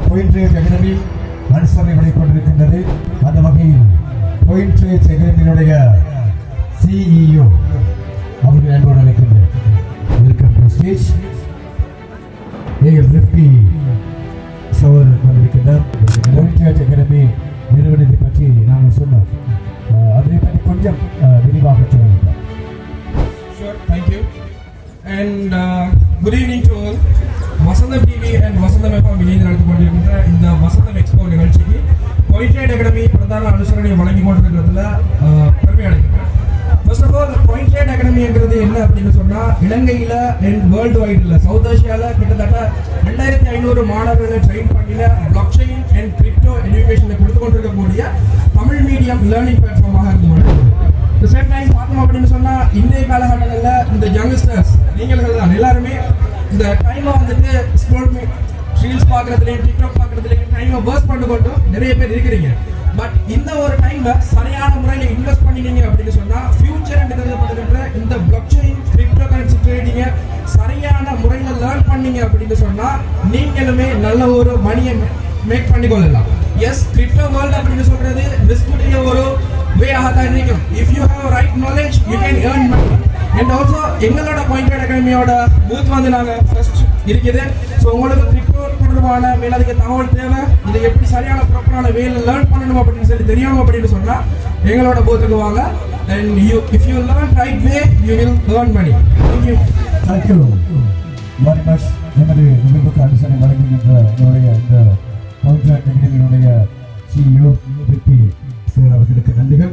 Point Trades Academy அனுசரணை வழங்கிக் கொண்டிருக்கின்றது. அந்த வகையில் Point Trades Academy CEO அவர்கள் அன்போடு அழைக்கின்றனர். Welcome to stage. ஏஎல் ரிஃப்டி சவர் கொண்டிருக்கின்றார். Point Trades Academy நிறுவனத்தை பற்றி நாங்கள் சொன்னோம். அதை பற்றி கொஞ்சம் விரிவாக சொல்லுங்கள். Sure, thank you. And good evening to all. Vasantham TV and Vasantham FM இணைந்து நடத்தி கொண்டிருக்கின்ற இந்த வசந்தம் எக்ஸ்போ நிகழ்ச்சிக்கு Point Trades Academy பிரதான அனுசரணை வழங்கி கொண்டிருக்கிறதுல பெருமை அடைகிறேன். First of all Point Trades Academyங்கிறது என்ன அப்படின்னு சொன்னால், இலங்கையில் அண்ட் வேர்ல்டு வைடில் சவுத் ஏஷியாவில் கிட்டத்தட்ட 2500 மாணவர்களை ட்ரெயின் பண்ணின பிளாக் செயின் அண்ட் கிரிப்டோ எஜுகேஷனை கொடுத்து கொண்டிருக்கக்கூடிய தமிழ் மீடியம் லேர்னிங் பிளாட்ஃபார்மாக இருந்து கொண்டிருக்கிறது. சேம் டைம் பார்த்தோம் அப்படின்னு சொன்னால், இன்றைய காலகட்டங்களில் இந்த யங்ஸ்டர்ஸ் நீங்கள் தான் எல்லாருமே இந்த டைமை வந்துட்டு ரீல்ஸ் பார்க்குறதுலையும் டிக்டாக் பார்க்குறதுலையும் டைமை வேஸ்ட் பண்ணிக்கொண்டு நிறைய பேர் இருக்கிறீங்க. பட் இந்த ஒரு டைமை சரியான முறையில் இன்வெஸ்ட் பண்ணினீங்க அப்படின்னு சொன்னால், ஃபியூச்சர் எதிர்பார்க்கின்ற இந்த பிளாக் செயின் கிரிப்டோ கரன்சி ட்ரேடிங்கை சரியான முறையில் லேர்ன் பண்ணீங்க அப்படின்னு சொன்னால், நீங்களுமே நல்ல ஒரு மணியை மேக் பண்ணிக்கொள்ளலாம். எஸ், கிரிப்டோ வேர்ல்டு அப்படின்னு சொல்கிறது ரிஸ்க்குடைய ஒரு வேயாக தான் இருக்கும். If you have right knowledge you can earn money. And also எங்களோட Point Trades Academyயோட பூத் வந்து நாங்கள் ஃபர்ஸ்ட் இருக்குது. ஸோ உங்களுக்கு கிரிப்டோ தொடர்பான மேலதிக தகவல் தேவை, இதை எப்படி சரியான ப்ராப்பரான வேலை லேர்ன் பண்ணணும் அப்படின்னு சொல்லி தெரியணும் அப்படின்னு சொன்னால் எங்களோட பூத்துக்கு வாங்க. And if you learn right way you will earn money. Thank you. Thank you very much. எனது நிகழ்வுக்கு அனுசரணை வழங்குகின்ற என்னுடைய இந்த Point Trades Academyயினுடைய CEO ரிஃப்டி சார் அவர்களுக்கு நன்றிகள்.